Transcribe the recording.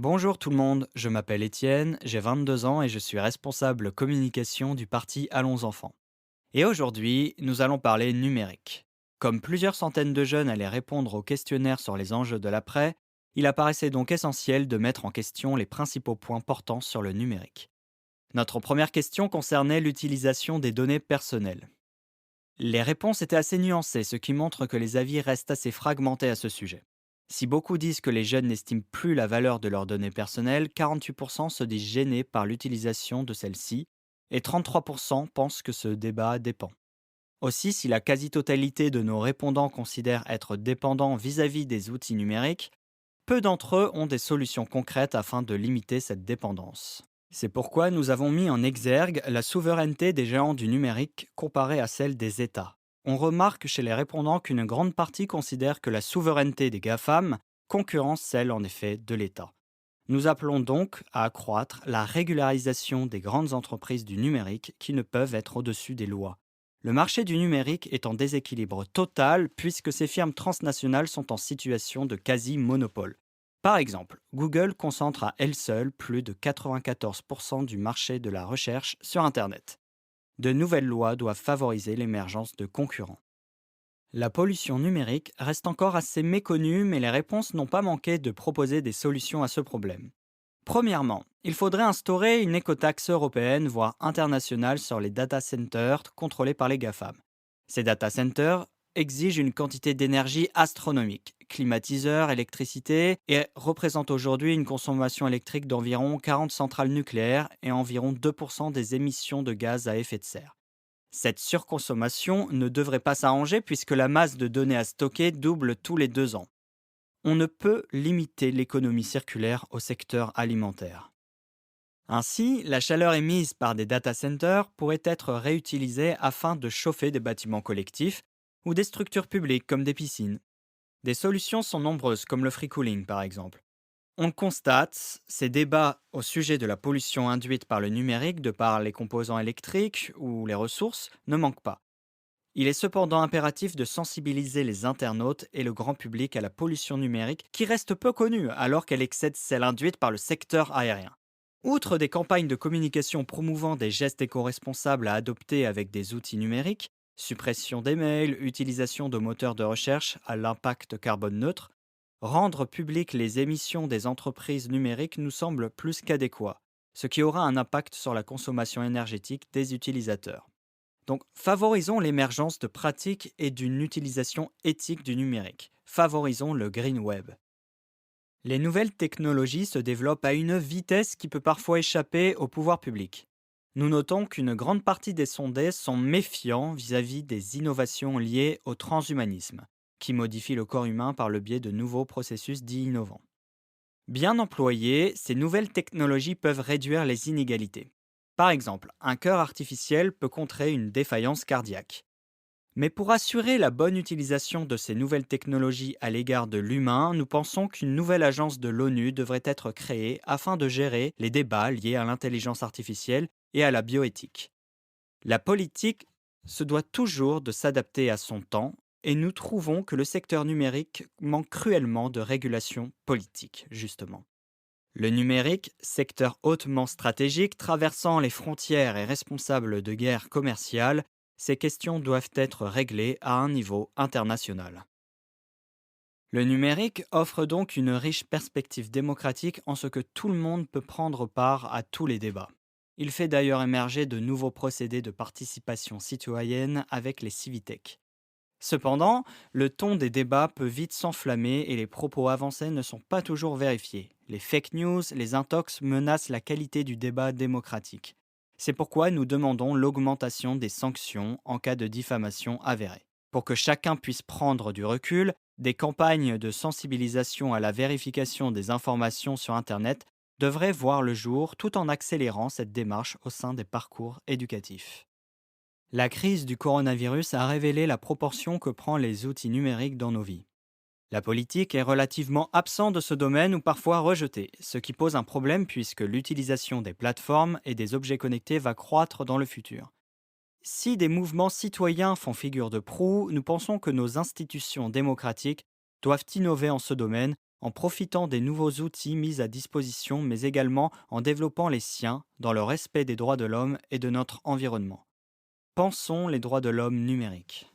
Bonjour tout le monde, je m'appelle Étienne, j'ai 22 ans et je suis responsable communication du parti Allons Enfants. Et aujourd'hui, nous allons parler numérique. Comme plusieurs centaines de jeunes allaient répondre au questionnaire sur les enjeux de l'après, il apparaissait donc essentiel de mettre en question les principaux points portant sur le numérique. Notre première question concernait l'utilisation des données personnelles. Les réponses étaient assez nuancées, ce qui montre que les avis restent assez fragmentés à ce sujet. Si beaucoup disent que les jeunes n'estiment plus la valeur de leurs données personnelles, 48% se disent gênés par l'utilisation de celles-ci et 33% pensent que ce débat dépend. Aussi, si la quasi-totalité de nos répondants considèrent être dépendants vis-à-vis des outils numériques, peu d'entre eux ont des solutions concrètes afin de limiter cette dépendance. C'est pourquoi nous avons mis en exergue la souveraineté des géants du numérique comparée à celle des États. On remarque chez les répondants qu'une grande partie considère que la souveraineté des GAFAM concurrence celle en effet de l'État. Nous appelons donc à accroître la régularisation des grandes entreprises du numérique qui ne peuvent être au-dessus des lois. Le marché du numérique est en déséquilibre total puisque ces firmes transnationales sont en situation de quasi-monopole. Par exemple, Google concentre à elle seule plus de 94% du marché de la recherche sur Internet. De nouvelles lois doivent favoriser l'émergence de concurrents. La pollution numérique reste encore assez méconnue, mais les réponses n'ont pas manqué de proposer des solutions à ce problème. Premièrement, il faudrait instaurer une écotaxe européenne, voire internationale, sur les data centers contrôlés par les GAFAM. Ces data centers exigent une quantité d'énergie astronomique, climatiseurs, électricité, et représentent aujourd'hui une consommation électrique d'environ 40 centrales nucléaires et environ 2% des émissions de gaz à effet de serre. Cette surconsommation ne devrait pas s'arranger puisque la masse de données à stocker double tous les 2 ans. On ne peut limiter l'économie circulaire au secteur alimentaire. Ainsi, la chaleur émise par des data centers pourrait être réutilisée afin de chauffer des bâtiments collectifs ou des structures publiques comme des piscines. Des solutions sont nombreuses comme le free cooling par exemple. On le constate, ces débats au sujet de la pollution induite par le numérique de par les composants électriques ou les ressources ne manquent pas. Il est cependant impératif de sensibiliser les internautes et le grand public à la pollution numérique qui reste peu connue alors qu'elle excède celle induite par le secteur aérien. Outre des campagnes de communication promouvant des gestes éco-responsables à adopter avec des outils numériques, suppression des mails, utilisation de moteurs de recherche à l'impact carbone neutre, rendre publiques les émissions des entreprises numériques nous semble plus qu'adéquat, ce qui aura un impact sur la consommation énergétique des utilisateurs. Donc, favorisons l'émergence de pratiques et d'une utilisation éthique du numérique. Favorisons le green web. Les nouvelles technologies se développent à une vitesse qui peut parfois échapper au pouvoir public. Nous notons qu'une grande partie des sondés sont méfiants vis-à-vis des innovations liées au transhumanisme, qui modifient le corps humain par le biais de nouveaux processus dits innovants. Bien employées, ces nouvelles technologies peuvent réduire les inégalités. Par exemple, un cœur artificiel peut contrer une défaillance cardiaque. Mais pour assurer la bonne utilisation de ces nouvelles technologies à l'égard de l'humain, nous pensons qu'une nouvelle agence de l'ONU devrait être créée afin de gérer les débats liés à l'intelligence artificielle et à la bioéthique. La politique se doit toujours de s'adapter à son temps et nous trouvons que le secteur numérique manque cruellement de régulation politique, justement. Le numérique, secteur hautement stratégique traversant les frontières et responsable de guerres commerciales, ces questions doivent être réglées à un niveau international. Le numérique offre donc une riche perspective démocratique en ce que tout le monde peut prendre part à tous les débats. Il fait d'ailleurs émerger de nouveaux procédés de participation citoyenne avec les Civitech. Cependant, le ton des débats peut vite s'enflammer et les propos avancés ne sont pas toujours vérifiés. Les fake news, les intox menacent la qualité du débat démocratique. C'est pourquoi nous demandons l'augmentation des sanctions en cas de diffamation avérée. Pour que chacun puisse prendre du recul, des campagnes de sensibilisation à la vérification des informations sur Internet devraient voir le jour tout en accélérant cette démarche au sein des parcours éducatifs. La crise du coronavirus a révélé la proportion que prend les outils numériques dans nos vies. La politique est relativement absente de ce domaine ou parfois rejetée, ce qui pose un problème puisque l'utilisation des plateformes et des objets connectés va croître dans le futur. Si des mouvements citoyens font figure de proue, nous pensons que nos institutions démocratiques doivent innover en ce domaine en profitant des nouveaux outils mis à disposition, mais également en développant les siens dans le respect des droits de l'homme et de notre environnement. Pensons les droits de l'homme numériques.